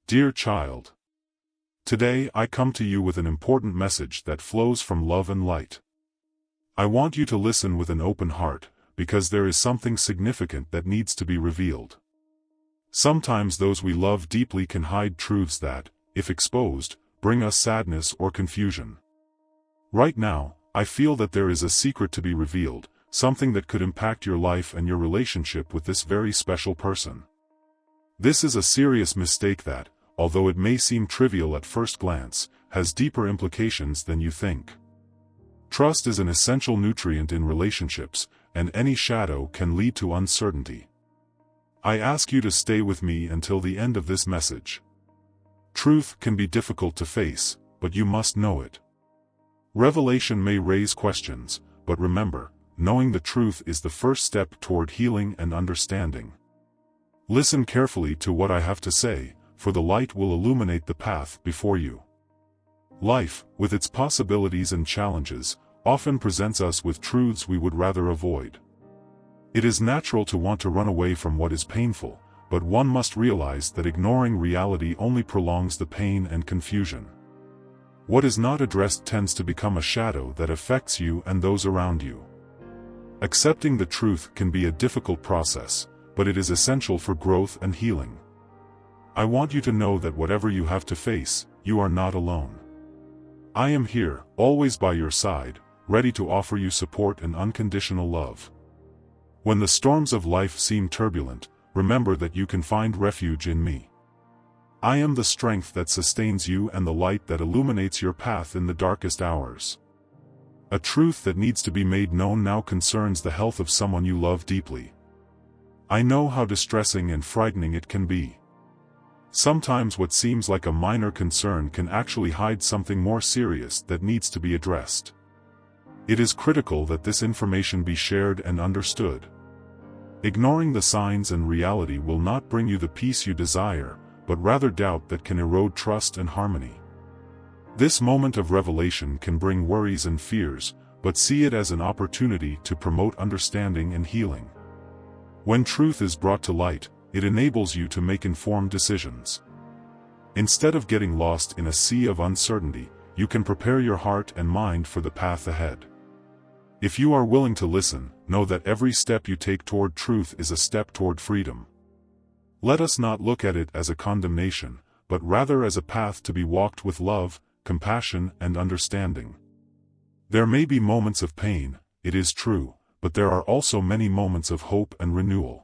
Dear child, today I come to you with an important message that flows from love and light. I want you to listen with an open heart, because there is something significant that needs to be revealed. Sometimes those we love deeply can hide truths that, if exposed, bring us sadness or confusion. Right now, I feel that there is a secret to be revealed, something that could impact your life and your relationship with this very special person. This is a serious mistake that, although it may seem trivial at first glance, has deeper implications than you think. Trust is an essential nutrient in relationships, and any shadow can lead to uncertainty. I ask you to stay with me until the end of this message. Truth can be difficult to face, but you must know it. Revelation may raise questions, but remember, knowing the truth is the first step toward healing and understanding. Listen carefully to what I have to say, for the light will illuminate the path before you. Life, with its possibilities and challenges, often presents us with truths we would rather avoid. It is natural to want to run away from what is painful, but one must realize that ignoring reality only prolongs the pain and confusion. What is not addressed tends to become a shadow that affects you and those around you. Accepting the truth can be a difficult process, but it is essential for growth and healing. I want you to know that whatever you have to face, you are not alone. I am here, always by your side, ready to offer you support and unconditional love. When the storms of life seem turbulent, remember that you can find refuge in me. I am the strength that sustains you and the light that illuminates your path in the darkest hours. A truth that needs to be made known now concerns the health of someone you love deeply. I know how distressing and frightening it can be. Sometimes what seems like a minor concern can actually hide something more serious that needs to be addressed. It is critical that this information be shared and understood. Ignoring the signs and reality will not bring you the peace you desire, but rather doubt that can erode trust and harmony. This moment of revelation can bring worries and fears, but see it as an opportunity to promote understanding and healing. When truth is brought to light, it enables you to make informed decisions. Instead of getting lost in a sea of uncertainty, you can prepare your heart and mind for the path ahead. If you are willing to listen, know that every step you take toward truth is a step toward freedom. Let us not look at it as a condemnation, but rather as a path to be walked with love, compassion, and understanding. There may be moments of pain, it is true, but there are also many moments of hope and renewal.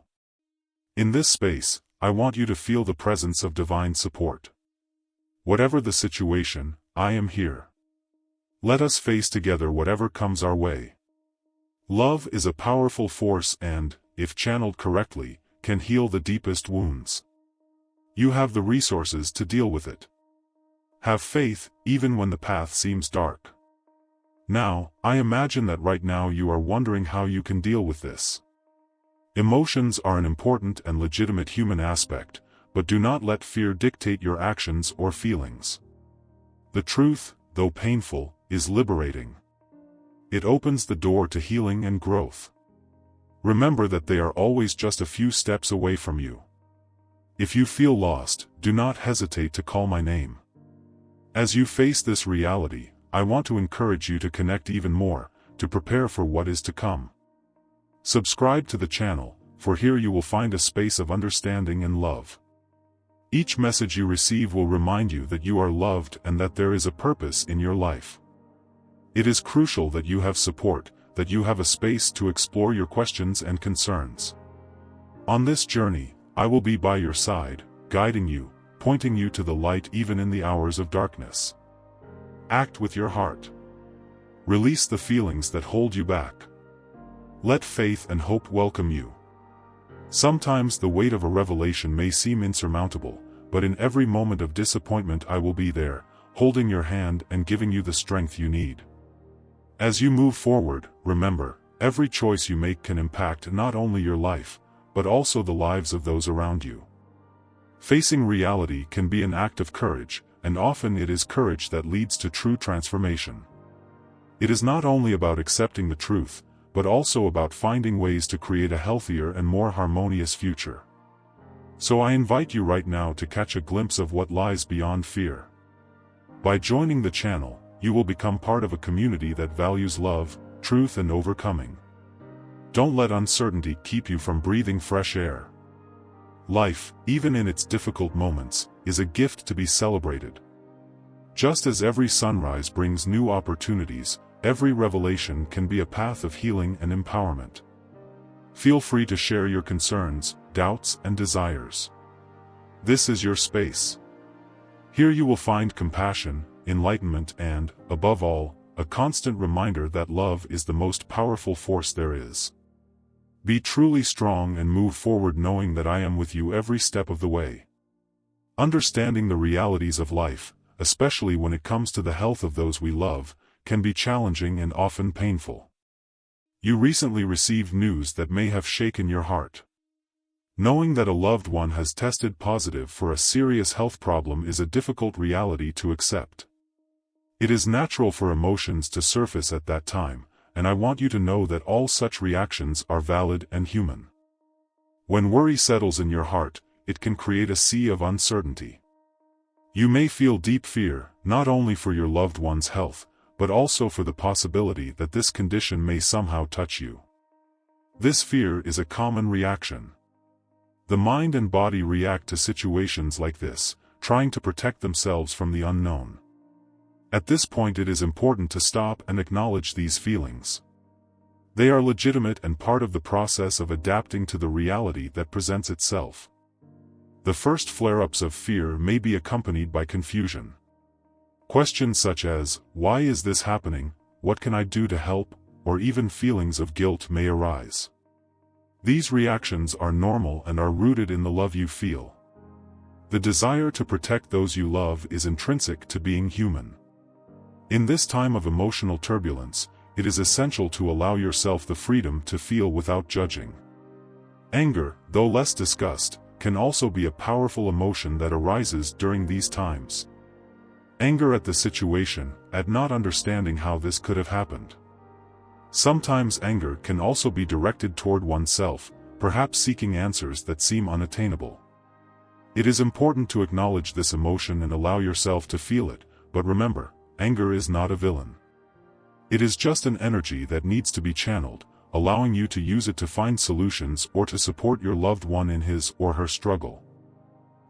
In this space, I want you to feel the presence of divine support. Whatever the situation, I am here. Let us face together whatever comes our way. Love is a powerful force and, if channeled correctly, can heal the deepest wounds. You have the resources to deal with it. Have faith, even when the path seems dark. Now, I imagine that right now you are wondering how you can deal with this. Emotions are an important and legitimate human aspect, but do not let fear dictate your actions or feelings. The truth, though painful, is liberating. It opens the door to healing and growth. Remember that they are always just a few steps away from you. If you feel lost, do not hesitate to call my name. As you face this reality, I want to encourage you to connect even more, to prepare for what is to come. Subscribe to the channel, for here you will find a space of understanding and love. Each message you receive will remind you that you are loved and that there is a purpose in your life. It is crucial that you have support, that you have a space to explore your questions and concerns. On this journey, I will be by your side, guiding you, pointing you to the light even in the hours of darkness. Act with your heart. Release the feelings that hold you back. Let faith and hope welcome you. Sometimes the weight of a revelation may seem insurmountable, but in every moment of disappointment I will be there, holding your hand and giving you the strength you need. As you move forward, remember, every choice you make can impact not only your life, but also the lives of those around you. Facing reality can be an act of courage, and often it is courage that leads to true transformation. It is not only about accepting the truth, but also about finding ways to create a healthier and more harmonious future. So I invite you right now to catch a glimpse of what lies beyond fear. By joining the channel, you will become part of a community that values love, truth, and overcoming. Don't let uncertainty keep you from breathing fresh air. Life, even in its difficult moments, is a gift to be celebrated. Just as every sunrise brings new opportunities, every revelation can be a path of healing and empowerment. Feel free to share your concerns, doubts, and desires. This is your space. Here you will find compassion, enlightenment, and, above all, a constant reminder that love is the most powerful force there is. Be truly strong and move forward knowing that I am with you every step of the way. Understanding the realities of life, especially when it comes to the health of those we love, can be challenging and often painful. You recently received news that may have shaken your heart. Knowing that a loved one has tested positive for a serious health problem is a difficult reality to accept. It is natural for emotions to surface at that time, and I want you to know that all such reactions are valid and human. When worry settles in your heart, it can create a sea of uncertainty. You may feel deep fear, not only for your loved one's health, but also for the possibility that this condition may somehow touch you. This fear is a common reaction. The mind and body react to situations like this, trying to protect themselves from the unknown. At this point it is important to stop and acknowledge these feelings. They are legitimate and part of the process of adapting to the reality that presents itself. The first flare-ups of fear may be accompanied by confusion. Questions such as, "Why is this happening? What can I do to help?" or even feelings of guilt may arise. These reactions are normal and are rooted in the love you feel. The desire to protect those you love is intrinsic to being human. In this time of emotional turbulence, it is essential to allow yourself the freedom to feel without judging. Anger, though less discussed, can also be a powerful emotion that arises during these times. Anger at the situation, at not understanding how this could have happened. Sometimes anger can also be directed toward oneself, perhaps seeking answers that seem unattainable. It is important to acknowledge this emotion and allow yourself to feel it, but remember, anger is not a villain. It is just an energy that needs to be channeled, allowing you to use it to find solutions or to support your loved one in his or her struggle.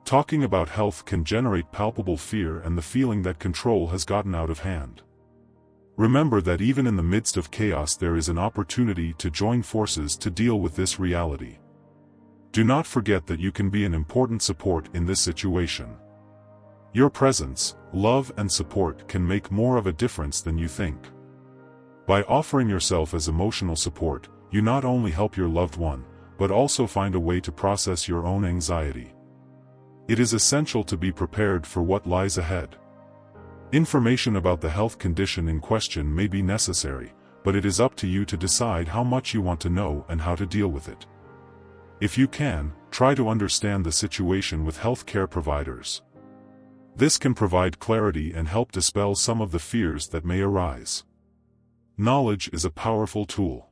Talking about health can generate palpable fear and the feeling that control has gotten out of hand. Remember that even in the midst of chaos there is an opportunity to join forces to deal with this reality. Do not forget that you can be an important support in this situation. Your presence, love, and support can make more of a difference than you think. By offering yourself as emotional support, you not only help your loved one, but also find a way to process your own anxiety. It is essential to be prepared for what lies ahead. Information about the health condition in question may be necessary, but it is up to you to decide how much you want to know and how to deal with it. If you can, try to understand the situation with healthcare providers. This can provide clarity and help dispel some of the fears that may arise. Knowledge is a powerful tool.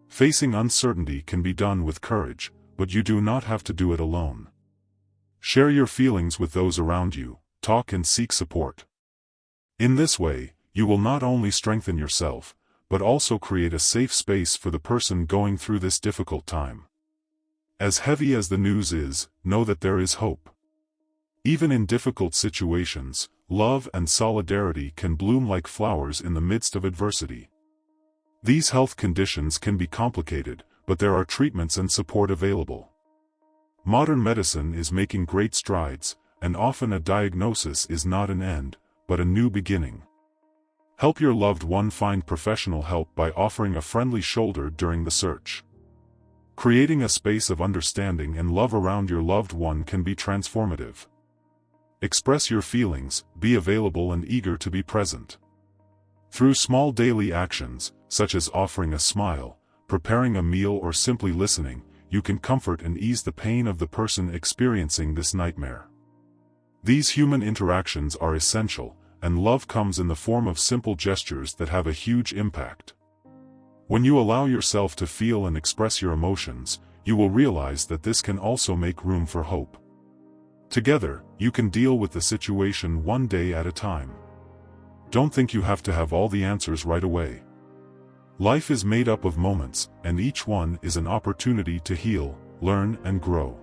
Facing uncertainty can be done with courage, but you do not have to do it alone. Share your feelings with those around you, talk and seek support. In this way, you will not only strengthen yourself, but also create a safe space for the person going through this difficult time. As heavy as the news is, know that there is hope. Even in difficult situations, love and solidarity can bloom like flowers in the midst of adversity. These health conditions can be complicated, but there are treatments and support available. Modern medicine is making great strides, and often a diagnosis is not an end, but a new beginning. Help your loved one find professional help by offering a friendly shoulder during the search. Creating a space of understanding and love around your loved one can be transformative. Express your feelings, be available and eager to be present. Through small daily actions, such as offering a smile, preparing a meal, or simply listening, you can comfort and ease the pain of the person experiencing this nightmare. These human interactions are essential, and love comes in the form of simple gestures that have a huge impact. When you allow yourself to feel and express your emotions, you will realize that this can also make room for hope. Together, you can deal with the situation one day at a time. Don't think you have to have all the answers right away. Life is made up of moments, and each one is an opportunity to heal, learn, and grow.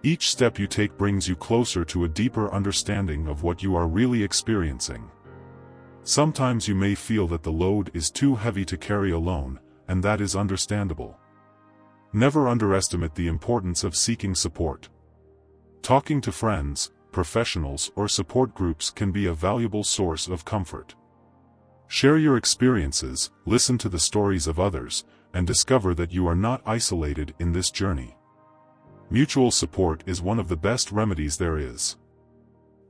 Each step you take brings you closer to a deeper understanding of what you are really experiencing. Sometimes you may feel that the load is too heavy to carry alone, and that is understandable. Never underestimate the importance of seeking support. Talking to friends, professionals, or support groups can be a valuable source of comfort. Share your experiences, listen to the stories of others, and discover that you are not isolated in this journey. Mutual support is one of the best remedies there is.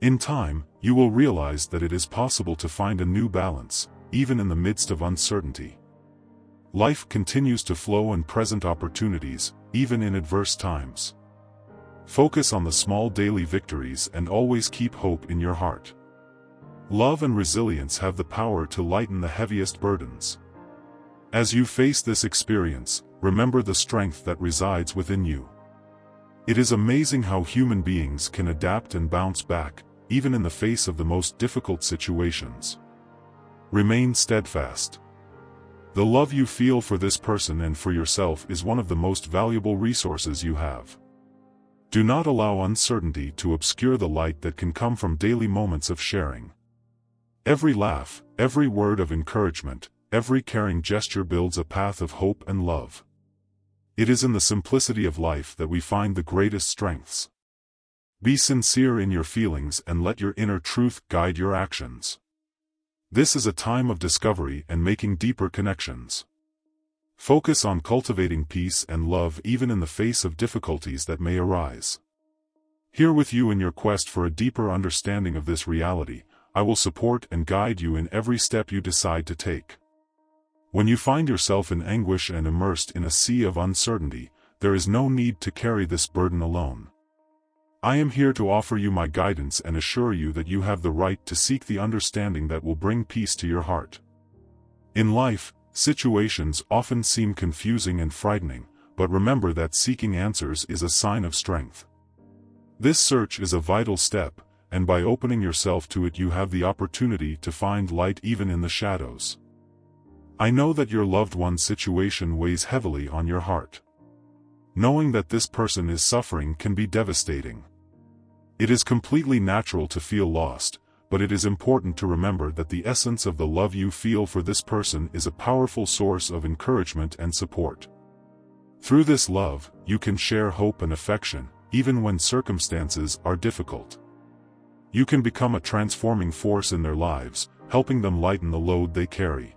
In time, you will realize that it is possible to find a new balance, even in the midst of uncertainty. Life continues to flow and present opportunities, even in adverse times. Focus on the small daily victories and always keep hope in your heart. Love and resilience have the power to lighten the heaviest burdens. As you face this experience, remember the strength that resides within you. It is amazing how human beings can adapt and bounce back, even in the face of the most difficult situations. Remain steadfast. The love you feel for this person and for yourself is one of the most valuable resources you have. Do not allow uncertainty to obscure the light that can come from daily moments of sharing. Every laugh, every word of encouragement, every caring gesture builds a path of hope and love. It is in the simplicity of life that we find the greatest strengths. Be sincere in your feelings and let your inner truth guide your actions. This is a time of discovery and making deeper connections. Focus on cultivating peace and love even in the face of difficulties that may arise. Here with you in your quest for a deeper understanding of this reality, I will support and guide you in every step you decide to take. When you find yourself in anguish and immersed in a sea of uncertainty, there is no need to carry this burden alone. I am here to offer you my guidance and assure you that you have the right to seek the understanding that will bring peace to your heart. In life, situations often seem confusing and frightening, but remember that seeking answers is a sign of strength. This search is a vital step, and by opening yourself to it you have the opportunity to find light even in the shadows. I know that your loved one's situation weighs heavily on your heart. Knowing that this person is suffering can be devastating. It is completely natural to feel lost, but it is important to remember that the essence of the love you feel for this person is a powerful source of encouragement and support. Through this love, you can share hope and affection, even when circumstances are difficult. You can become a transforming force in their lives, helping them lighten the load they carry.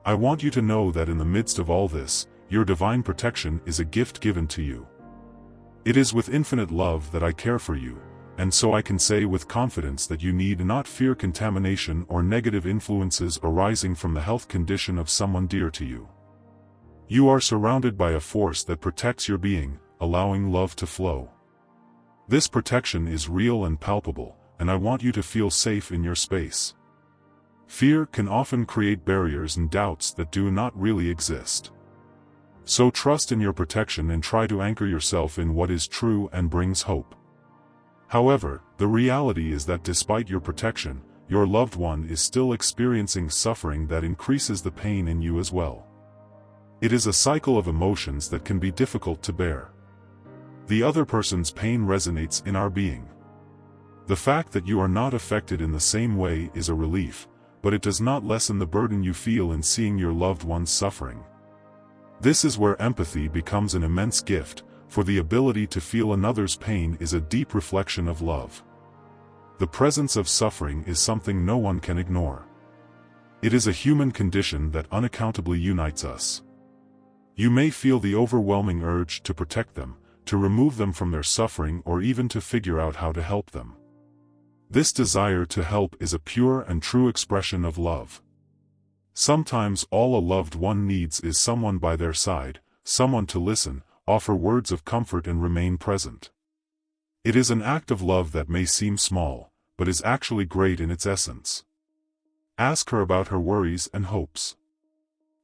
I want you to know that in the midst of all this, your divine protection is a gift given to you. It is with infinite love that I care for you, and so I can say with confidence that you need not fear contamination or negative influences arising from the health condition of someone dear to you. You are surrounded by a force that protects your being, allowing love to flow. This protection is real and palpable, and I want you to feel safe in your space. Fear can often create barriers and doubts that do not really exist. So trust in your protection and try to anchor yourself in what is true and brings hope. However, the reality is that despite your protection, your loved one is still experiencing suffering that increases the pain in you as well. It is a cycle of emotions that can be difficult to bear. The other person's pain resonates in our being. The fact that you are not affected in the same way is a relief, but it does not lessen the burden you feel in seeing your loved ones suffering. This is where empathy becomes an immense gift, for the ability to feel another's pain is a deep reflection of love. The presence of suffering is something no one can ignore. It is a human condition that unaccountably unites us. You may feel the overwhelming urge to protect them, to remove them from their suffering, or even to figure out how to help them. This desire to help is a pure and true expression of love. Sometimes all a loved one needs is someone by their side, someone to listen, offer words of comfort and remain present. It is an act of love that may seem small, but is actually great in its essence. Ask her about her worries and hopes.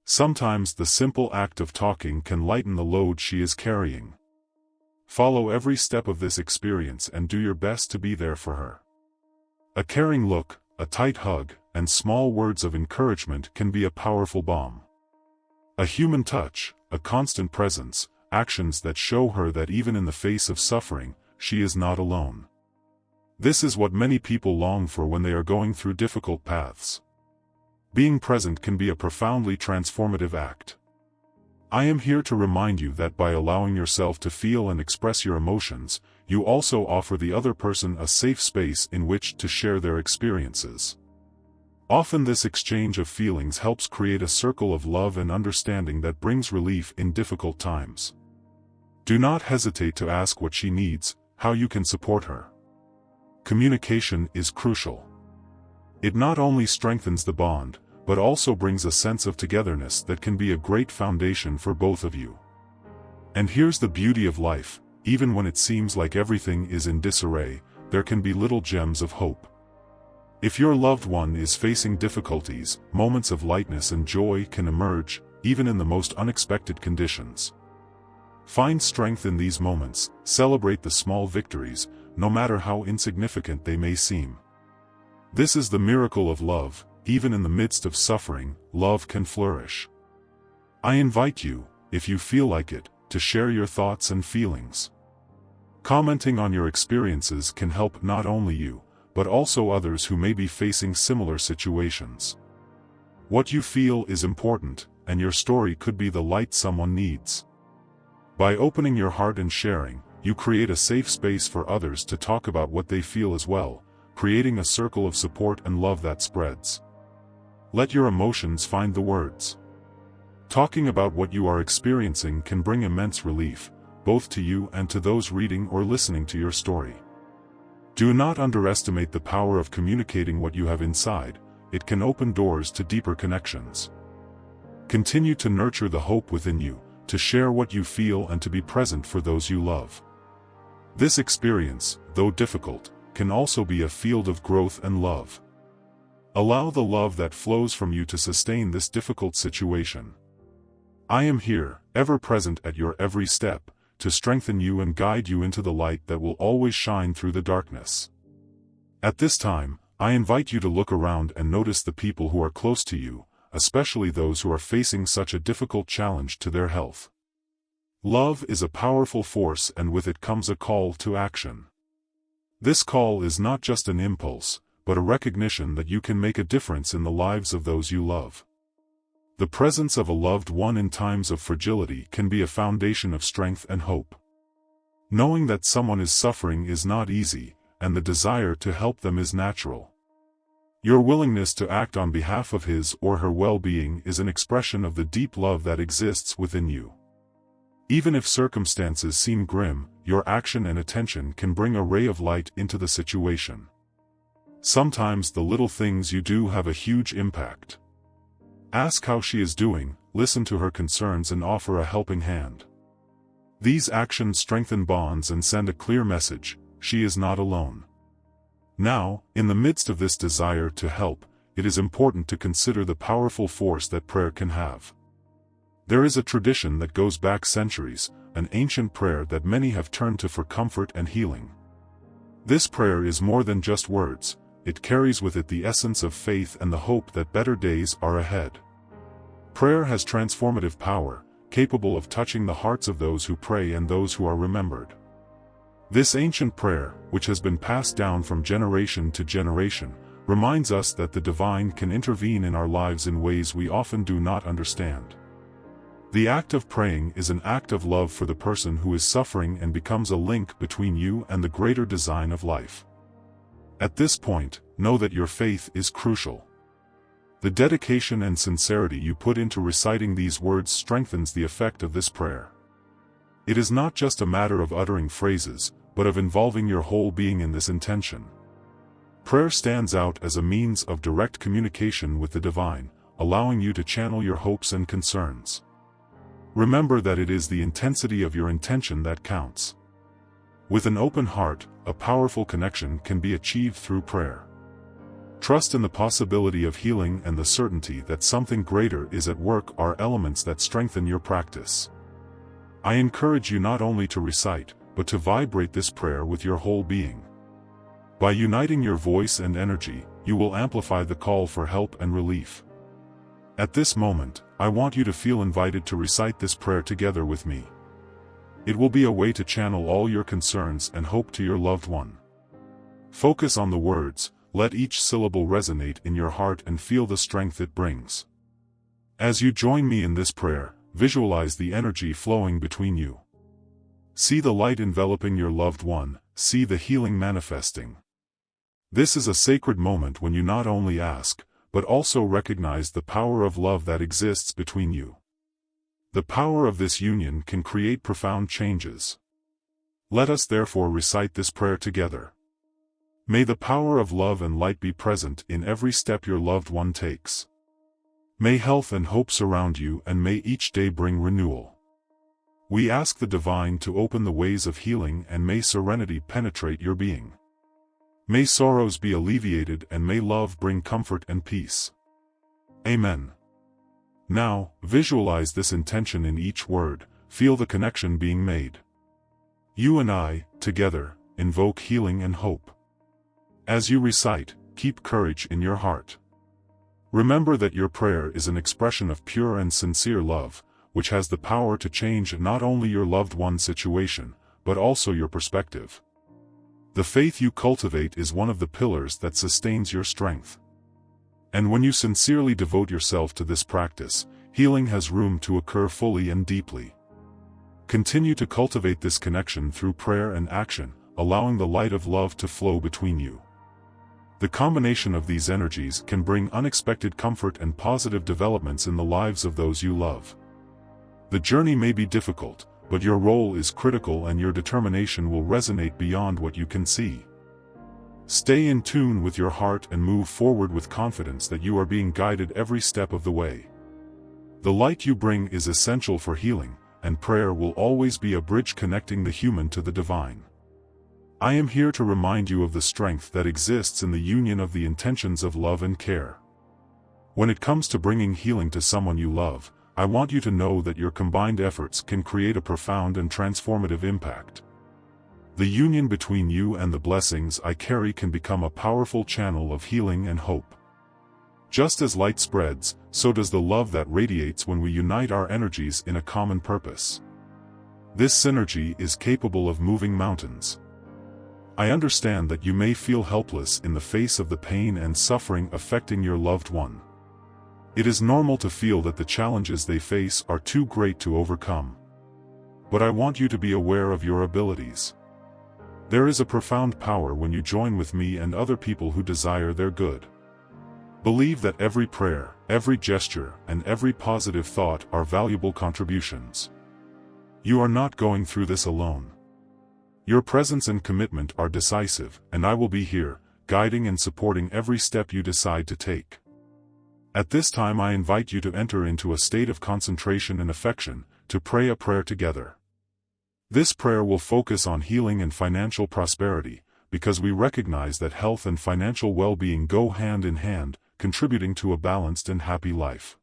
Sometimes the simple act of talking can lighten the load she is carrying. Follow every step of this experience and do your best to be there for her. A caring look, a tight hug, and small words of encouragement can be a powerful balm. A human touch, a constant presence, actions that show her that even in the face of suffering, she is not alone. This is what many people long for when they are going through difficult paths. Being present can be a profoundly transformative act. I am here to remind you that by allowing yourself to feel and express your emotions, you also offer the other person a safe space in which to share their experiences. Often this exchange of feelings helps create a circle of love and understanding that brings relief in difficult times. Do not hesitate to ask what she needs, how you can support her. Communication is crucial. It not only strengthens the bond, but also brings a sense of togetherness that can be a great foundation for both of you. And here's the beauty of life: even when it seems like everything is in disarray, there can be little gems of hope. If your loved one is facing difficulties, moments of lightness and joy can emerge, even in the most unexpected conditions. Find strength in these moments, celebrate the small victories, no matter how insignificant they may seem. This is the miracle of love. Even in the midst of suffering, love can flourish. I invite you, if you feel like it, to share your thoughts and feelings. Commenting on your experiences can help not only you, but also others who may be facing similar situations. What you feel is important, and your story could be the light someone needs. By opening your heart and sharing, you create a safe space for others to talk about what they feel as well, creating a circle of support and love that spreads. Let your emotions find the words. Talking about what you are experiencing can bring immense relief, both to you and to those reading or listening to your story. Do not underestimate the power of communicating what you have inside. It can open doors to deeper connections. Continue to nurture the hope within you, to share what you feel and to be present for those you love. This experience, though difficult, can also be a field of growth and love. Allow the love that flows from you to sustain this difficult situation. I am here, ever present at your every step, to strengthen you and guide you into the light that will always shine through the darkness. At this time, I invite you to look around and notice the people who are close to you, especially those who are facing such a difficult challenge to their health. Love is a powerful force, and with it comes a call to action. This call is not just an impulse, but a recognition that you can make a difference in the lives of those you love. The presence of a loved one in times of fragility can be a foundation of strength and hope. Knowing that someone is suffering is not easy, and the desire to help them is natural. Your willingness to act on behalf of his or her well-being is an expression of the deep love that exists within you. Even if circumstances seem grim, your action and attention can bring a ray of light into the situation. Sometimes the little things you do have a huge impact. Ask how she is doing, listen to her concerns and offer a helping hand. These actions strengthen bonds and send a clear message: she is not alone. Now, in the midst of this desire to help, it is important to consider the powerful force that prayer can have. There is a tradition that goes back centuries, an ancient prayer that many have turned to for comfort and healing. This prayer is more than just words. It carries with it the essence of faith and the hope that better days are ahead. Prayer has transformative power, capable of touching the hearts of those who pray and those who are remembered. This ancient prayer, which has been passed down from generation to generation, reminds us that the divine can intervene in our lives in ways we often do not understand. The act of praying is an act of love for the person who is suffering and becomes a link between you and the greater design of life. At this point, know that your faith is crucial. The dedication and sincerity you put into reciting these words strengthens the effect of this prayer. It is not just a matter of uttering phrases, but of involving your whole being in this intention. Prayer stands out as a means of direct communication with the divine, allowing you to channel your hopes and concerns. Remember that it is the intensity of your intention that counts. With an open heart, a powerful connection can be achieved through prayer. Trust in the possibility of healing and the certainty that something greater is at work are elements that strengthen your practice. I encourage you not only to recite, but to vibrate this prayer with your whole being. By uniting your voice and energy, you will amplify the call for help and relief. At this moment, I want you to feel invited to recite this prayer together with me. It will be a way to channel all your concerns and hope to your loved one. Focus on the words, let each syllable resonate in your heart and feel the strength it brings. As you join me in this prayer, visualize the energy flowing between you. See the light enveloping your loved one, see the healing manifesting. This is a sacred moment when you not only ask, but also recognize the power of love that exists between you. The power of this union can create profound changes. Let us therefore recite this prayer together. May the power of love and light be present in every step your loved one takes. May health and hope surround you and may each day bring renewal. We ask the divine to open the ways of healing and may serenity penetrate your being. May sorrows be alleviated and may love bring comfort and peace. Amen. Now, visualize this intention in each word, feel the connection being made. You and I, together, invoke healing and hope. As you recite, keep courage in your heart. Remember that your prayer is an expression of pure and sincere love, which has the power to change not only your loved one's situation, but also your perspective. The faith you cultivate is one of the pillars that sustains your strength. And when you sincerely devote yourself to this practice, healing has room to occur fully and deeply. Continue to cultivate this connection through prayer and action, allowing the light of love to flow between you. The combination of these energies can bring unexpected comfort and positive developments in the lives of those you love. The journey may be difficult, but your role is critical and your determination will resonate beyond what you can see. Stay in tune with your heart and move forward with confidence that you are being guided every step of the way. The light you bring is essential for healing, and prayer will always be a bridge connecting the human to the divine. I am here to remind you of the strength that exists in the union of the intentions of love and care. When it comes to bringing healing to someone you love, I want you to know that your combined efforts can create a profound and transformative impact. The union between you and the blessings I carry can become a powerful channel of healing and hope. Just as light spreads, so does the love that radiates when we unite our energies in a common purpose. This synergy is capable of moving mountains. I understand that you may feel helpless in the face of the pain and suffering affecting your loved one. It is normal to feel that the challenges they face are too great to overcome. But I want you to be aware of your abilities. There is a profound power when you join with me and other people who desire their good. Believe that every prayer, every gesture, and every positive thought are valuable contributions. You are not going through this alone. Your presence and commitment are decisive, and I will be here, guiding and supporting every step you decide to take. At this time I invite you to enter into a state of concentration and affection, to pray a prayer together. This prayer will focus on healing and financial prosperity, because we recognize that health and financial well-being go hand in hand, contributing to a balanced and happy life.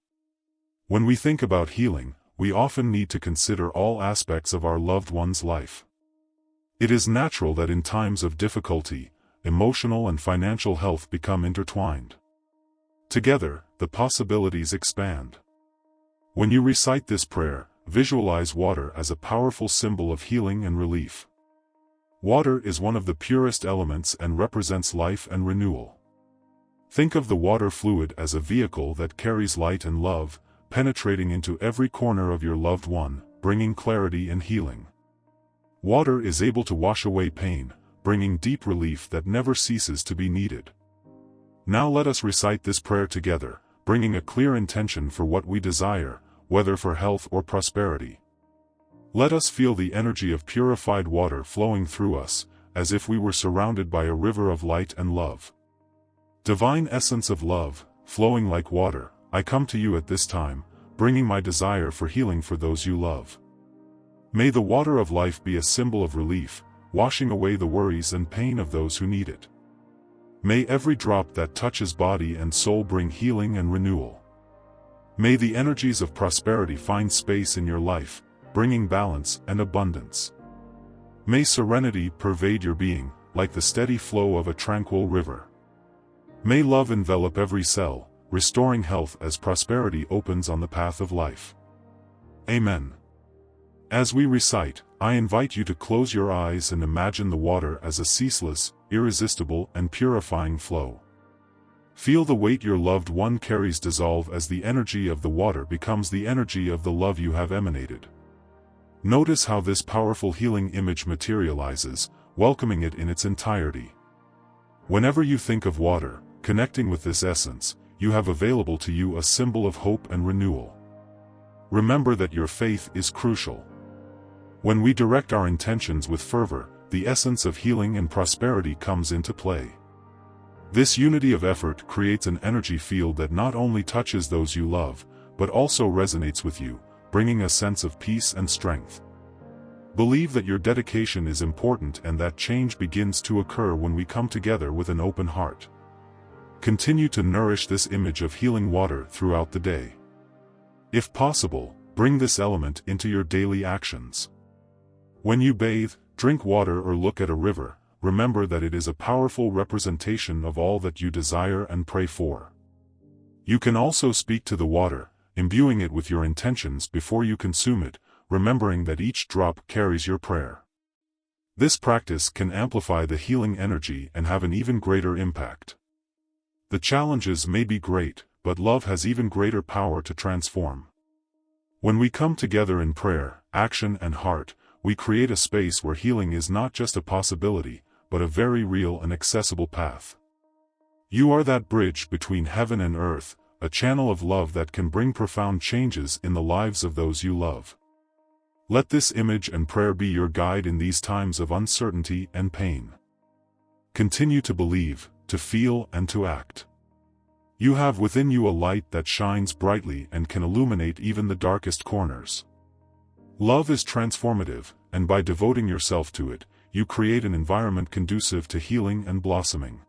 When we think about healing, we often need to consider all aspects of our loved one's life. It is natural that in times of difficulty, emotional and financial health become intertwined. Together, the possibilities expand. When you recite this prayer, visualize water as a powerful symbol of healing and relief. Water is one of the purest elements and represents life and renewal. Think of the water fluid as a vehicle that carries light and love, penetrating into every corner of your loved one, bringing clarity and healing. Water is able to wash away pain, bringing deep relief that never ceases to be needed. Now let us recite this prayer together, bringing a clear intention for what we desire, whether for health or prosperity. Let us feel the energy of purified water flowing through us, as if we were surrounded by a river of light and love. Divine essence of love, flowing like water, I come to you at this time, bringing my desire for healing for those you love. May the water of life be a symbol of relief, washing away the worries and pain of those who need it. May every drop that touches body and soul bring healing and renewal. May the energies of prosperity find space in your life, bringing balance and abundance. May serenity pervade your being, like the steady flow of a tranquil river. May love envelop every cell, restoring health as prosperity opens on the path of life. Amen. As we recite, I invite you to close your eyes and imagine the water as a ceaseless, irresistible, and purifying flow. Feel the weight your loved one carries dissolve as the energy of the water becomes the energy of the love you have emanated. Notice how this powerful healing image materializes, welcoming it in its entirety. Whenever you think of water, connecting with this essence, you have available to you a symbol of hope and renewal. Remember that your faith is crucial. When we direct our intentions with fervor, the essence of healing and prosperity comes into play. This unity of effort creates an energy field that not only touches those you love, but also resonates with you, bringing a sense of peace and strength. Believe that your dedication is important and that change begins to occur when we come together with an open heart. Continue to nourish this image of healing water throughout the day. If possible, bring this element into your daily actions. When you bathe, drink water or look at a river, remember that it is a powerful representation of all that you desire and pray for. You can also speak to the water, imbuing it with your intentions before you consume it, remembering that each drop carries your prayer. This practice can amplify the healing energy and have an even greater impact. The challenges may be great, but love has even greater power to transform. When we come together in prayer, action and heart, we create a space where healing is not just a possibility, but a very real and accessible path. You are that bridge between heaven and earth, a channel of love that can bring profound changes in the lives of those you love. Let this image and prayer be your guide in these times of uncertainty and pain. Continue to believe, to feel, and to act. You have within you a light that shines brightly and can illuminate even the darkest corners. Love is transformative, and by devoting yourself to it, you create an environment conducive to healing and blossoming.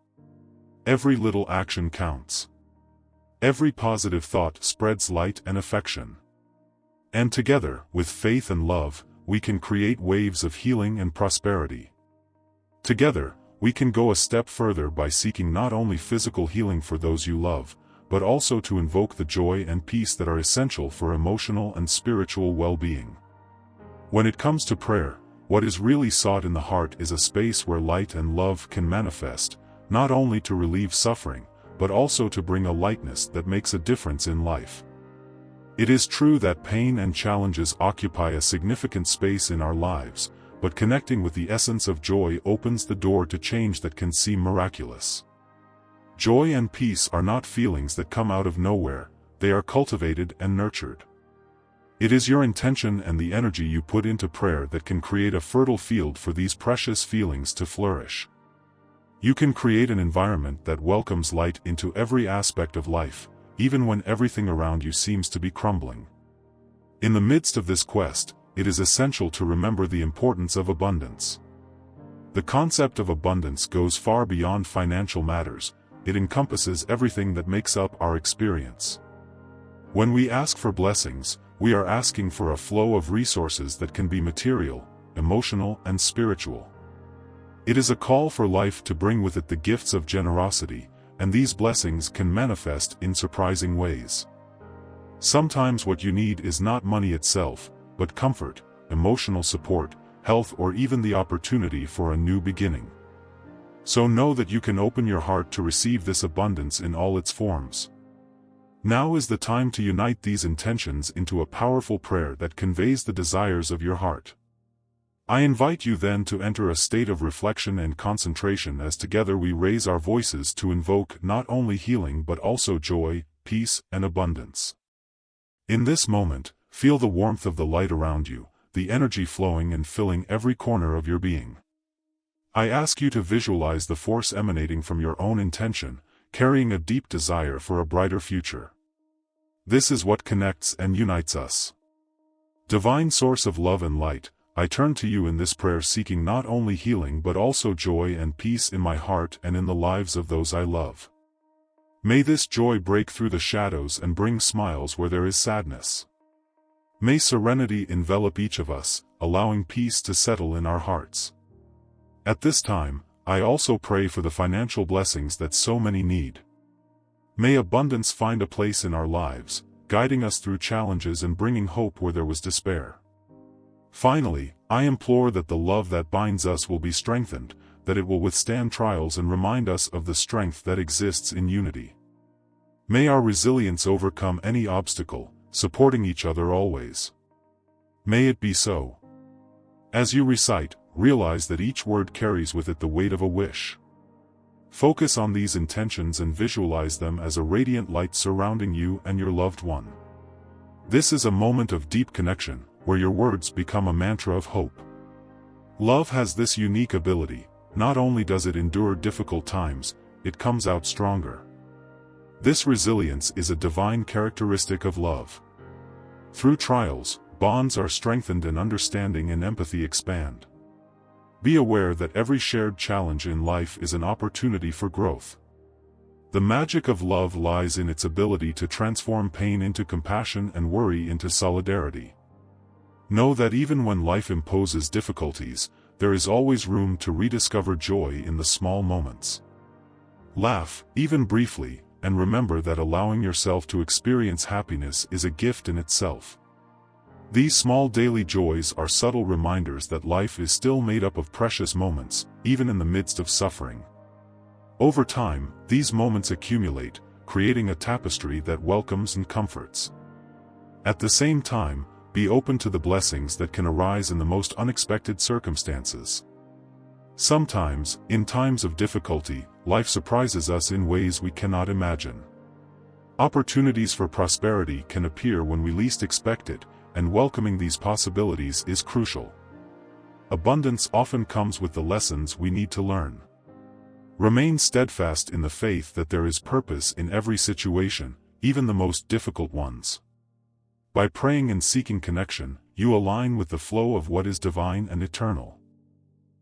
Every little action counts. Every positive thought spreads light and affection. And together, with faith and love, we can create waves of healing and prosperity. Together, we can go a step further by seeking not only physical healing for those you love, but also to invoke the joy and peace that are essential for emotional and spiritual well-being. When it comes to prayer, what is really sought in the heart is a space where light and love can manifest, not only to relieve suffering, but also to bring a lightness that makes a difference in life. It is true that pain and challenges occupy a significant space in our lives, but connecting with the essence of joy opens the door to change that can seem miraculous. Joy and peace are not feelings that come out of nowhere, they are cultivated and nurtured. It is your intention and the energy you put into prayer that can create a fertile field for these precious feelings to flourish. You can create an environment that welcomes light into every aspect of life, even when everything around you seems to be crumbling. In the midst of this quest, it is essential to remember the importance of abundance. The concept of abundance goes far beyond financial matters, it encompasses everything that makes up our experience. When we ask for blessings, we are asking for a flow of resources that can be material, emotional, and spiritual. It is a call for life to bring with it the gifts of generosity, and these blessings can manifest in surprising ways. Sometimes what you need is not money itself, but comfort, emotional support, health, or even the opportunity for a new beginning. So know that you can open your heart to receive this abundance in all its forms. Now is the time to unite these intentions into a powerful prayer that conveys the desires of your heart. I invite you then to enter a state of reflection and concentration as together we raise our voices to invoke not only healing but also joy, peace, and abundance. In this moment, feel the warmth of the light around you, the energy flowing and filling every corner of your being. I ask you to visualize the force emanating from your own intention, carrying a deep desire for a brighter future. This is what connects and unites us. Divine Source of love and light, I turn to you in this prayer seeking not only healing but also joy and peace in my heart and in the lives of those I love. May this joy break through the shadows and bring smiles where there is sadness. May serenity envelop each of us, allowing peace to settle in our hearts. At this time, I also pray for the financial blessings that so many need. May abundance find a place in our lives, guiding us through challenges and bringing hope where there was despair. Finally, I implore that the love that binds us will be strengthened, that it will withstand trials and remind us of the strength that exists in unity. May our resilience overcome any obstacle, supporting each other always. May it be so. As you recite, realize that each word carries with it the weight of a wish. Focus on these intentions and visualize them as a radiant light surrounding you and your loved one. This is a moment of deep connection, where your words become a mantra of hope. Love has this unique ability. Not only does it endure difficult times, it comes out stronger. This resilience is a divine characteristic of love. Through trials, bonds are strengthened and understanding and empathy expand. Be aware that every shared challenge in life is an opportunity for growth. The magic of love lies in its ability to transform pain into compassion and worry into solidarity. Know that even when life imposes difficulties, there is always room to rediscover joy in the small moments. Laugh, even briefly, and remember that allowing yourself to experience happiness is a gift in itself. These small daily joys are subtle reminders that life is still made up of precious moments, even in the midst of suffering. Over time, these moments accumulate, creating a tapestry that welcomes and comforts. At the same time, be open to the blessings that can arise in the most unexpected circumstances. Sometimes, in times of difficulty, life surprises us in ways we cannot imagine. Opportunities for prosperity can appear when we least expect it, and welcoming these possibilities is crucial. Abundance often comes with the lessons we need to learn. Remain steadfast in the faith that there is purpose in every situation, even the most difficult ones. By praying and seeking connection, you align with the flow of what is divine and eternal.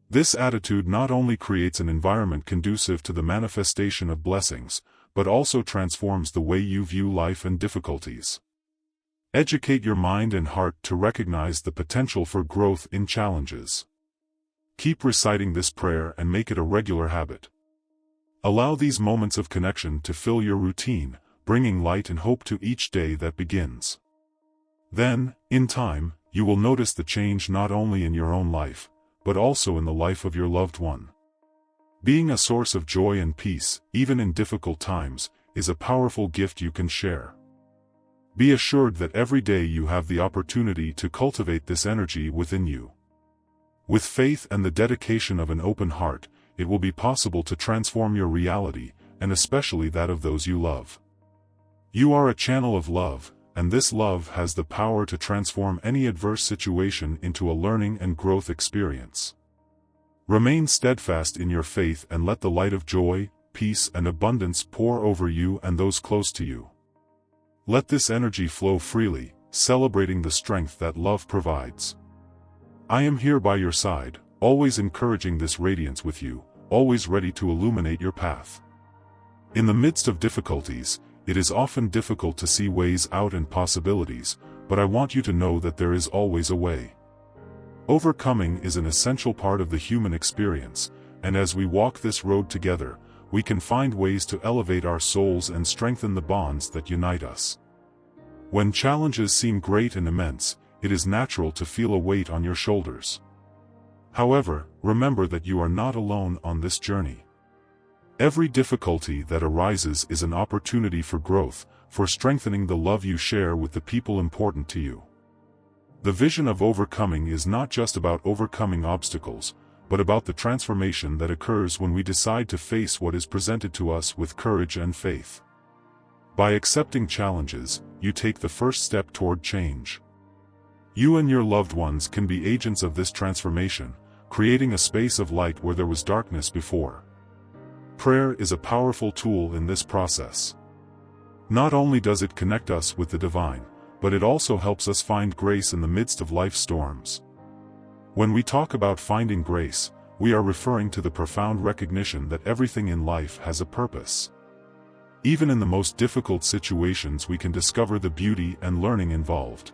This attitude not only creates an environment conducive to the manifestation of blessings, but also transforms the way you view life and difficulties. Educate your mind and heart to recognize the potential for growth in challenges. Keep reciting this prayer and make it a regular habit. Allow these moments of connection to fill your routine, bringing light and hope to each day that begins. Then, in time, you will notice the change not only in your own life, but also in the life of your loved one. Being a source of joy and peace, even in difficult times, is a powerful gift you can share. Be assured that every day you have the opportunity to cultivate this energy within you. With faith and the dedication of an open heart, it will be possible to transform your reality, and especially that of those you love. You are a channel of love, and this love has the power to transform any adverse situation into a learning and growth experience. Remain steadfast in your faith and let the light of joy, peace and abundance pour over you and those close to you. Let this energy flow freely, celebrating the strength that love provides. I am here by your side, always encouraging this radiance with you, always ready to illuminate your path. In the midst of difficulties, it is often difficult to see ways out and possibilities, but I want you to know that there is always a way. Overcoming is an essential part of the human experience, and as we walk this road together, we can find ways to elevate our souls and strengthen the bonds that unite us. When challenges seem great and immense, it is natural to feel a weight on your shoulders. However, remember that you are not alone on this journey. Every difficulty that arises is an opportunity for growth, for strengthening the love you share with the people important to you. The vision of overcoming is not just about overcoming obstacles, but about the transformation that occurs when we decide to face what is presented to us with courage and faith. By accepting challenges, you take the first step toward change. You and your loved ones can be agents of this transformation, creating a space of light where there was darkness before. Prayer is a powerful tool in this process. Not only does it connect us with the divine, but it also helps us find grace in the midst of life's storms. When we talk about finding grace, we are referring to the profound recognition that everything in life has a purpose. Even in the most difficult situations we can discover the beauty and learning involved.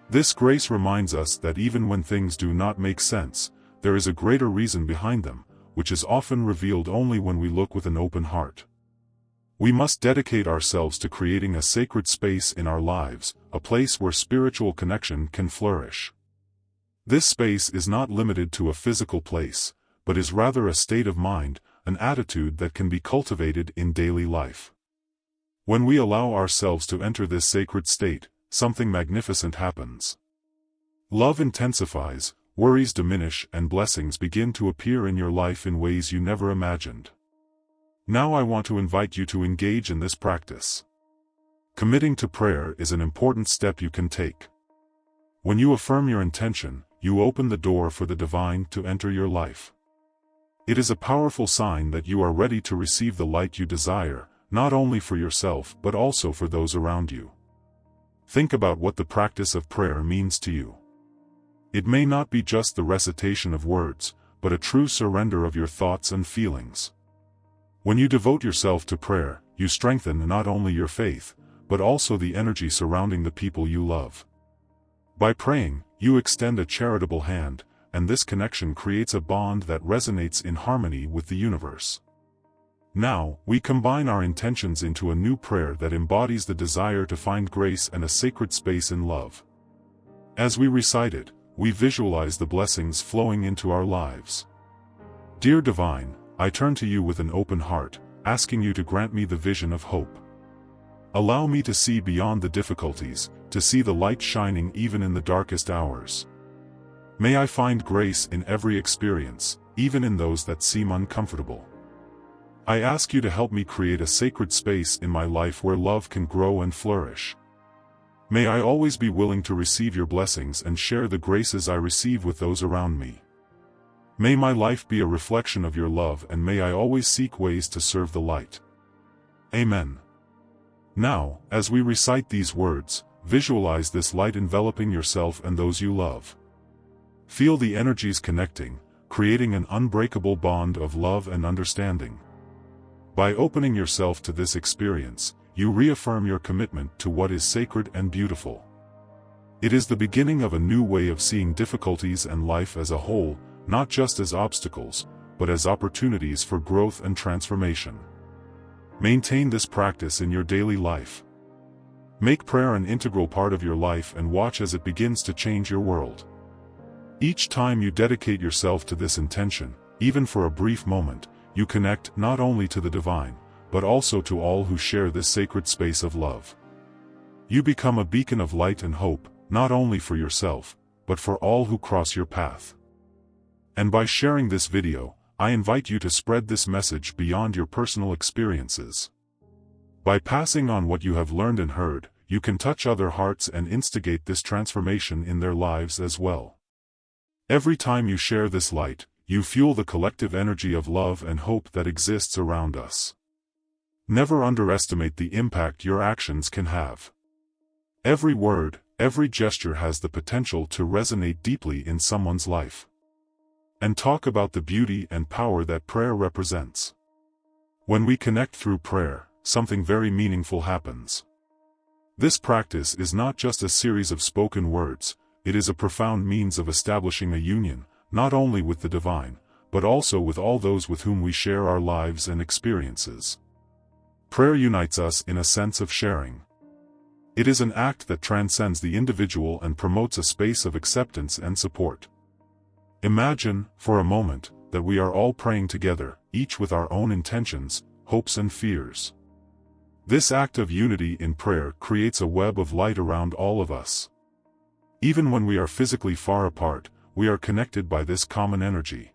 This grace reminds us that even when things do not make sense, there is a greater reason behind them, which is often revealed only when we look with an open heart. We must dedicate ourselves to creating a sacred space in our lives, a place where spiritual connection can flourish. This space is not limited to a physical place, but is rather a state of mind, an attitude that can be cultivated in daily life. When we allow ourselves to enter this sacred state, something magnificent happens. Love intensifies, worries diminish, and blessings begin to appear in your life in ways you never imagined. Now I want to invite you to engage in this practice. Committing to prayer is an important step you can take. When you affirm your intention, you open the door for the divine to enter your life. It is a powerful sign that you are ready to receive the light you desire, not only for yourself but also for those around you. Think about what the practice of prayer means to you. It may not be just the recitation of words, but a true surrender of your thoughts and feelings. When you devote yourself to prayer, you strengthen not only your faith, but also the energy surrounding the people you love. By praying, you extend a charitable hand, and this connection creates a bond that resonates in harmony with the universe. Now, we combine our intentions into a new prayer that embodies the desire to find grace and a sacred space in love. As we recite it, we visualize the blessings flowing into our lives. Dear Divine, I turn to you with an open heart, asking you to grant me the vision of hope. Allow me to see beyond the difficulties, to see the light shining even in the darkest hours. May I find grace in every experience, even in those that seem uncomfortable. I ask you to help me create a sacred space in my life where love can grow and flourish. May I always be willing to receive your blessings and share the graces I receive with those around me. May my life be a reflection of your love, and may I always seek ways to serve the light. Amen. Now, as we recite these words, visualize this light enveloping yourself and those you love. Feel the energies connecting, creating an unbreakable bond of love and understanding. By opening yourself to this experience, you reaffirm your commitment to what is sacred and beautiful. It is the beginning of a new way of seeing difficulties and life as a whole, not just as obstacles, but as opportunities for growth and transformation. Maintain this practice in your daily life. Make prayer an integral part of your life and watch as it begins to change your world. Each time you dedicate yourself to this intention, even for a brief moment, you connect not only to the divine, but also to all who share this sacred space of love. You become a beacon of light and hope, not only for yourself, but for all who cross your path. And by sharing this video, I invite you to spread this message beyond your personal experiences. By passing on what you have learned and heard, you can touch other hearts and instigate this transformation in their lives as well. Every time you share this light, you fuel the collective energy of love and hope that exists around us. Never underestimate the impact your actions can have. Every word, every gesture has the potential to resonate deeply in someone's life. And talk about the beauty and power that prayer represents. When we connect through prayer, something very meaningful happens. This practice is not just a series of spoken words, it is a profound means of establishing a union, not only with the divine, but also with all those with whom we share our lives and experiences. Prayer unites us in a sense of sharing. It is an act that transcends the individual and promotes a space of acceptance and support. Imagine, for a moment, that we are all praying together, each with our own intentions, hopes and fears. This act of unity in prayer creates a web of light around all of us. Even when we are physically far apart, we are connected by this common energy.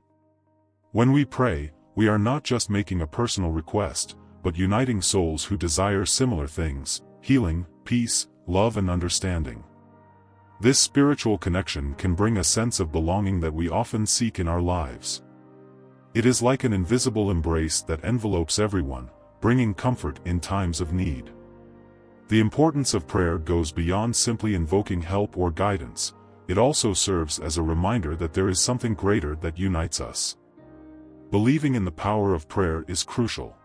When we pray, we are not just making a personal request, but uniting souls who desire similar things: healing, peace, love and understanding. This spiritual connection can bring a sense of belonging that we often seek in our lives. It is like an invisible embrace that envelopes everyone, bringing comfort in times of need. The importance of prayer goes beyond simply invoking help or guidance. it also serves as a reminder that there is something greater that unites us. Believing in the power of prayer is crucial.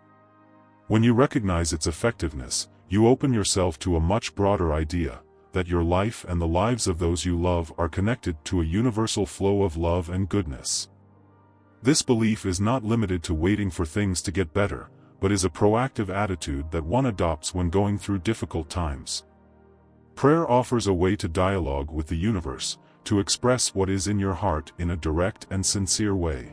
When you recognize its effectiveness, you open yourself to a much broader idea, that your life and the lives of those you love are connected to a universal flow of love and goodness. This belief is not limited to waiting for things to get better, but is a proactive attitude that one adopts when going through difficult times. Prayer offers a way to dialogue with the universe, to express what is in your heart in a direct and sincere way.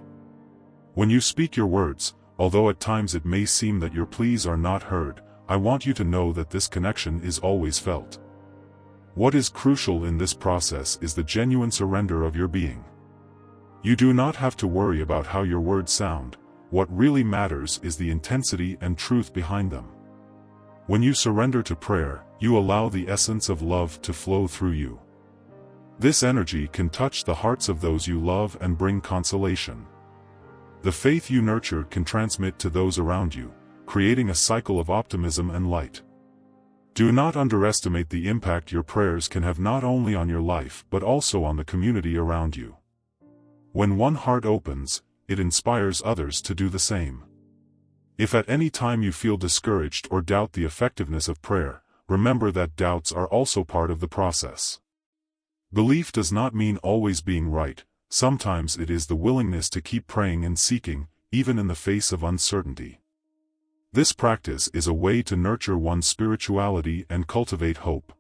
When you speak your words, although at times it may seem that your pleas are not heard, I want you to know that this connection is always felt. What is crucial in this process is the genuine surrender of your being. You do not have to worry about how your words sound. What really matters is the intensity and truth behind them. When you surrender to prayer, you allow the essence of love to flow through you. This energy can touch the hearts of those you love and bring consolation. The faith you nurture can transmit to those around you, creating a cycle of optimism and light. Do not underestimate the impact your prayers can have not only on your life but also on the community around you. When one heart opens, it inspires others to do the same. If at any time you feel discouraged or doubt the effectiveness of prayer, remember that doubts are also part of the process. Belief does not mean always being right. Sometimes it is the willingness to keep praying and seeking, even in the face of uncertainty. This practice is a way to nurture one's spirituality and cultivate hope.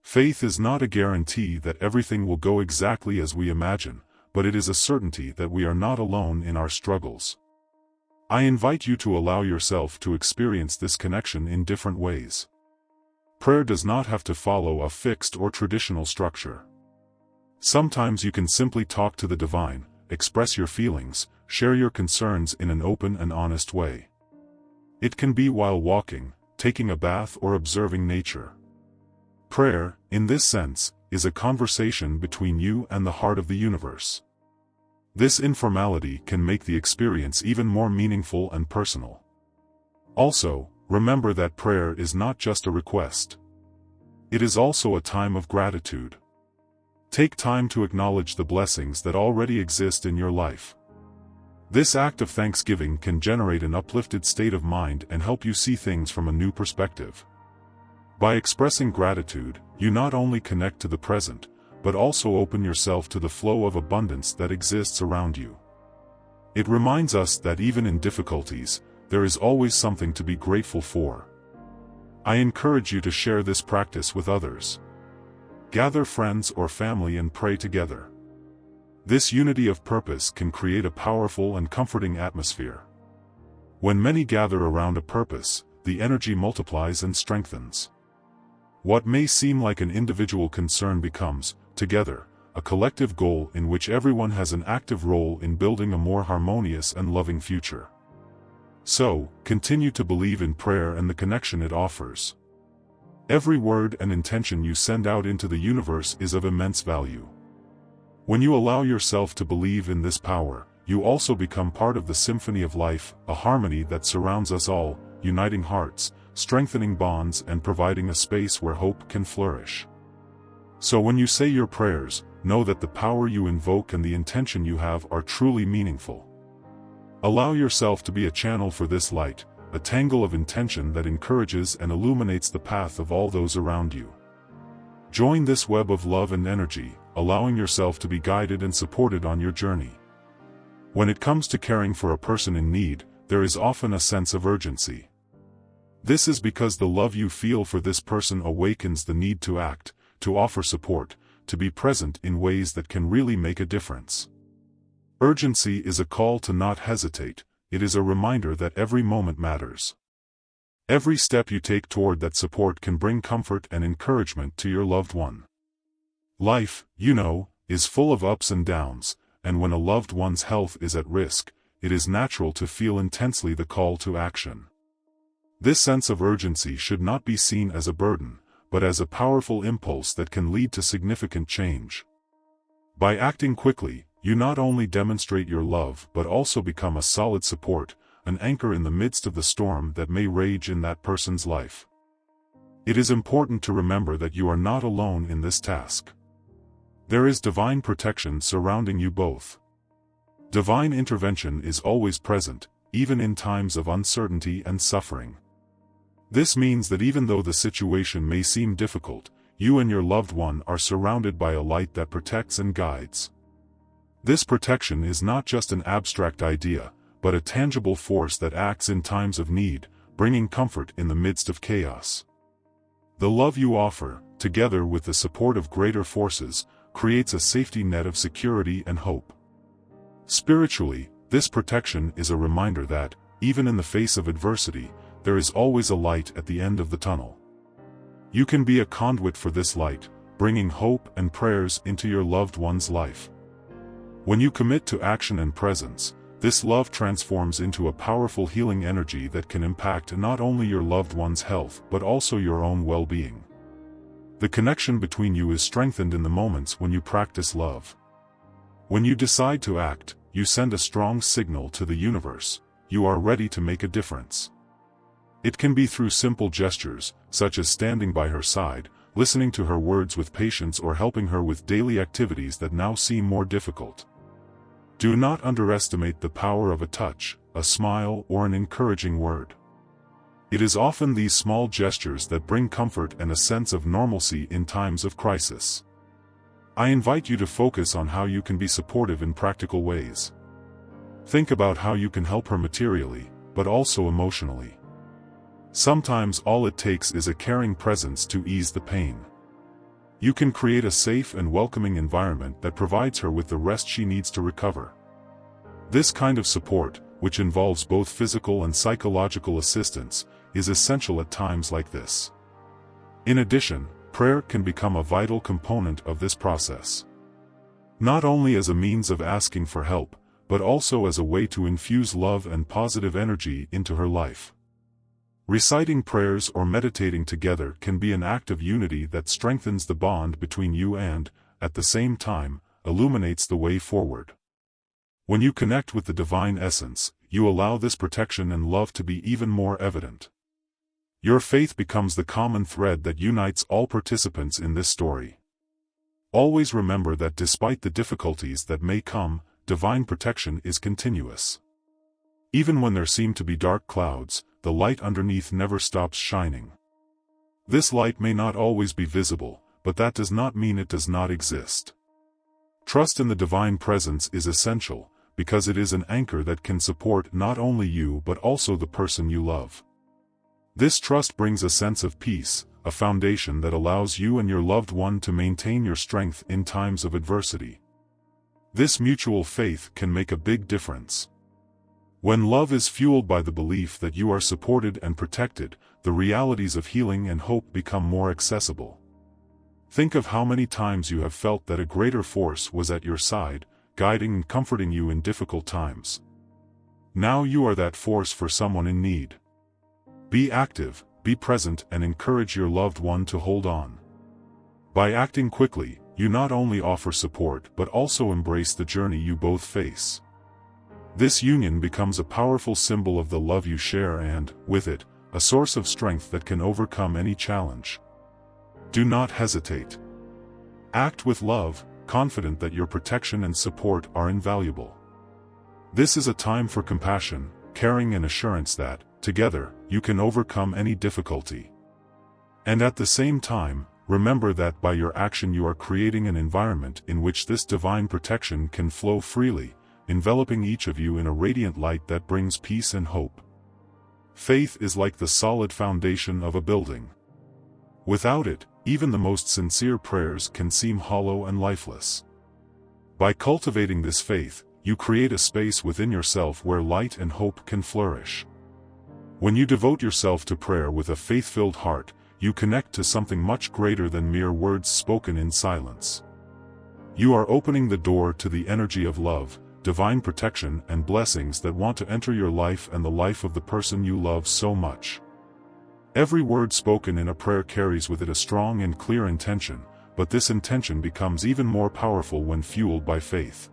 Faith is not a guarantee that everything will go exactly as we imagine, but it is a certainty that we are not alone in our struggles. I invite you to allow yourself to experience this connection in different ways. Prayer does not have to follow a fixed or traditional structure. Sometimes you can simply talk to the divine, express your feelings, share your concerns in an open and honest way. It can be while walking, taking a bath, or observing nature. Prayer, in this sense, is a conversation between you and the heart of the universe. This informality can make the experience even more meaningful and personal. Also, remember that prayer is not just a request. It is also a time of gratitude. Take time to acknowledge the blessings that already exist in your life. This act of thanksgiving can generate an uplifted state of mind and help you see things from a new perspective. By expressing gratitude, you not only connect to the present, but also open yourself to the flow of abundance that exists around you. It reminds us that even in difficulties, there is always something to be grateful for. I encourage you to share this practice with others. Gather friends or family and pray together. This unity of purpose can create a powerful and comforting atmosphere. When many gather around a purpose, the energy multiplies and strengthens. What may seem like an individual concern becomes, together, a collective goal in which everyone has an active role in building a more harmonious and loving future. So, continue to believe in prayer and the connection it offers. Every word and intention you send out into the universe is of immense value. When you allow yourself to believe in this power, you also become part of the symphony of life, a harmony that surrounds us all, uniting hearts, strengthening bonds, and providing a space where hope can flourish. So when you say your prayers, know that the power you invoke and the intention you have are truly meaningful. Allow yourself to be a channel for this light, a tangle of intention that encourages and illuminates the path of all those around you. Join this web of love and energy, allowing yourself to be guided and supported on your journey. When it comes to caring for a person in need, there is often a sense of urgency. This is because the love you feel for this person awakens the need to act, to offer support, to be present in ways that can really make a difference. Urgency is a call to not hesitate. It is a reminder that every moment matters. Every step you take toward that support can bring comfort and encouragement to your loved one. Life, you know, is full of ups and downs, and when a loved one's health is at risk, it is natural to feel intensely the call to action. This sense of urgency should not be seen as a burden, but as a powerful impulse that can lead to significant change. By acting quickly, you not only demonstrate your love but also become a solid support, an anchor in the midst of the storm that may rage in that person's life. It is important to remember that you are not alone in this task. There is divine protection surrounding you both. Divine intervention is always present, even in times of uncertainty and suffering. This means that even though the situation may seem difficult, you and your loved one are surrounded by a light that protects and guides. This protection is not just an abstract idea, but a tangible force that acts in times of need, bringing comfort in the midst of chaos. The love you offer, together with the support of greater forces, creates a safety net of security and hope. Spiritually, this protection is a reminder that, even in the face of adversity, there is always a light at the end of the tunnel. You can be a conduit for this light, bringing hope and prayers into your loved one's life. When you commit to action and presence, this love transforms into a powerful healing energy that can impact not only your loved one's health but also your own well-being. The connection between you is strengthened in the moments when you practice love. When you decide to act, you send a strong signal to the universe: you are ready to make a difference. It can be through simple gestures, such as standing by her side, listening to her words with patience, or helping her with daily activities that now seem more difficult. Do not underestimate the power of a touch, a smile, or an encouraging word. It is often these small gestures that bring comfort and a sense of normalcy in times of crisis. I invite you to focus on how you can be supportive in practical ways. Think about how you can help her materially, but also emotionally. Sometimes all it takes is a caring presence to ease the pain. You can create a safe and welcoming environment that provides her with the rest she needs to recover. This kind of support, which involves both physical and psychological assistance, is essential at times like this. In addition, prayer can become a vital component of this process. Not only as a means of asking for help, but also as a way to infuse love and positive energy into her life. Reciting prayers or meditating together can be an act of unity that strengthens the bond between you and, at the same time, illuminates the way forward. When you connect with the divine essence, you allow this protection and love to be even more evident. Your faith becomes the common thread that unites all participants in this story. Always remember that despite the difficulties that may come, divine protection is continuous. Even when there seem to be dark clouds, the light underneath never stops shining. This light may not always be visible, but that does not mean it does not exist. Trust in the divine presence is essential, because it is an anchor that can support not only you but also the person you love. This trust brings a sense of peace, a foundation that allows you and your loved one to maintain your strength in times of adversity. This mutual faith can make a big difference. When love is fueled by the belief that you are supported and protected, the realities of healing and hope become more accessible. Think of how many times you have felt that a greater force was at your side, guiding and comforting you in difficult times. Now you are that force for someone in need. Be active, be present, and encourage your loved one to hold on. By acting quickly, you not only offer support but also embrace the journey you both face. This union becomes a powerful symbol of the love you share and, with it, a source of strength that can overcome any challenge. Do not hesitate. Act with love, confident that your protection and support are invaluable. This is a time for compassion, caring, and assurance that, together, you can overcome any difficulty. And at the same time, remember that by your action you are creating an environment in which this divine protection can flow freely, enveloping each of you in a radiant light that brings peace and hope. Faith is like the solid foundation of a building. Without it, even the most sincere prayers can seem hollow and lifeless. By cultivating this faith, you create a space within yourself where light and hope can flourish. When you devote yourself to prayer with a faith-filled heart, you connect to something much greater than mere words spoken in silence. You are opening the door to the energy of love, divine protection, and blessings that want to enter your life and the life of the person you love so much. Every word spoken in a prayer carries with it a strong and clear intention, but this intention becomes even more powerful when fueled by faith.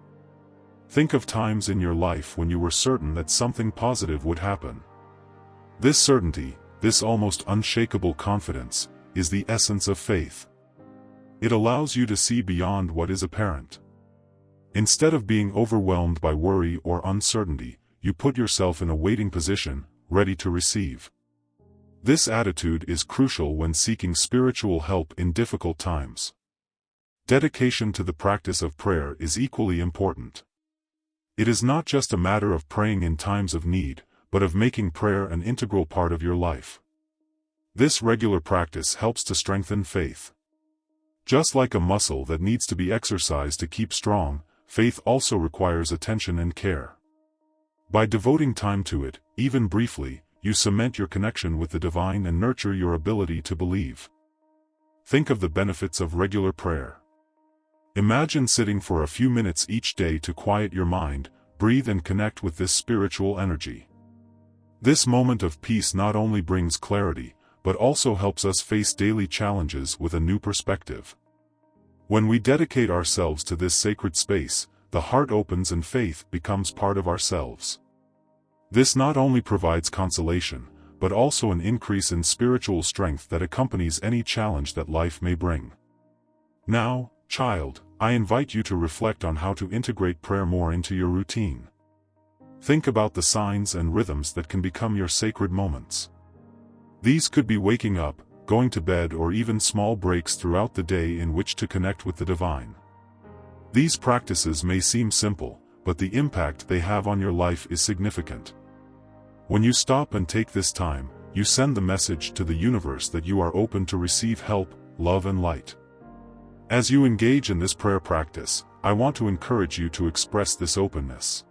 Think of times in your life when you were certain that something positive would happen. This certainty, this almost unshakable confidence, is the essence of faith. It allows you to see beyond what is apparent. Instead of being overwhelmed by worry or uncertainty, you put yourself in a waiting position, ready to receive. This attitude is crucial when seeking spiritual help in difficult times. Dedication to the practice of prayer is equally important. It is not just a matter of praying in times of need, but of making prayer an integral part of your life. This regular practice helps to strengthen faith. Just like a muscle that needs to be exercised to keep strong, faith also requires attention and care. By devoting time to it, even briefly, you cement your connection with the divine and nurture your ability to believe. Think of the benefits of regular prayer. Imagine sitting for a few minutes each day to quiet your mind, breathe and connect with this spiritual energy. This moment of peace not only brings clarity, but also helps us face daily challenges with a new perspective. When we dedicate ourselves to this sacred space, the heart opens and faith becomes part of ourselves. This not only provides consolation, but also an increase in spiritual strength that accompanies any challenge that life may bring. Now, child, I invite you to reflect on how to integrate prayer more into your routine. Think about the signs and rhythms that can become your sacred moments. These could be waking up, going to bed, or even small breaks throughout the day in which to connect with the divine. These practices may seem simple, but the impact they have on your life is significant. When you stop and take this time, you send the message to the universe that you are open to receive help, love and light. As you engage in this prayer practice, I want to encourage you to express this openness.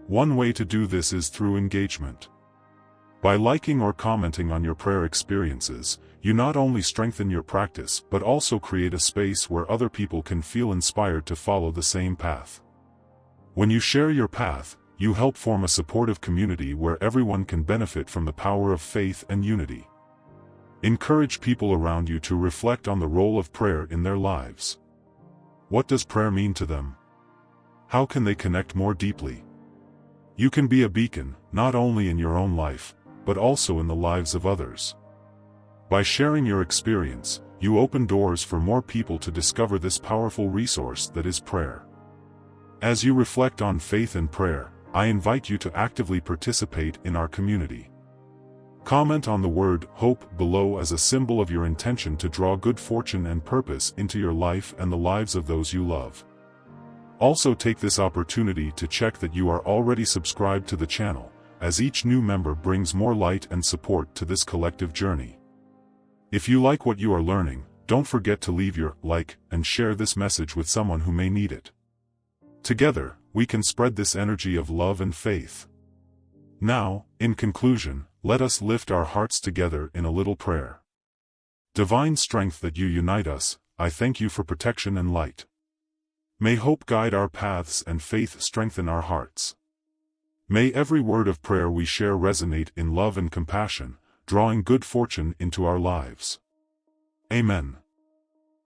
One way to do this is through engagement. By liking or commenting on your prayer experiences, you not only strengthen your practice but also create a space where other people can feel inspired to follow the same path. When you share your path, you help form a supportive community where everyone can benefit from the power of faith and unity. Encourage people around you to reflect on the role of prayer in their lives. What does prayer mean to them? How can they connect more deeply? You can be a beacon, not only in your own life, but also in the lives of others. By sharing your experience, you open doors for more people to discover this powerful resource that is prayer. As you reflect on faith and prayer, I invite you to actively participate in our community. Comment on the word hope below as a symbol of your intention to draw good fortune and purpose into your life and the lives of those you love. Also take this opportunity to check that you are already subscribed to the channel, as each new member brings more light and support to this collective journey. If you like what you are learning, don't forget to leave your like and share this message with someone who may need it. Together, we can spread this energy of love and faith. Now, in conclusion, let us lift our hearts together in a little prayer. Divine strength that you unite us, I thank you for protection and light. May hope guide our paths and faith strengthen our hearts. May every word of prayer we share resonate in love and compassion, drawing good fortune into our lives. Amen.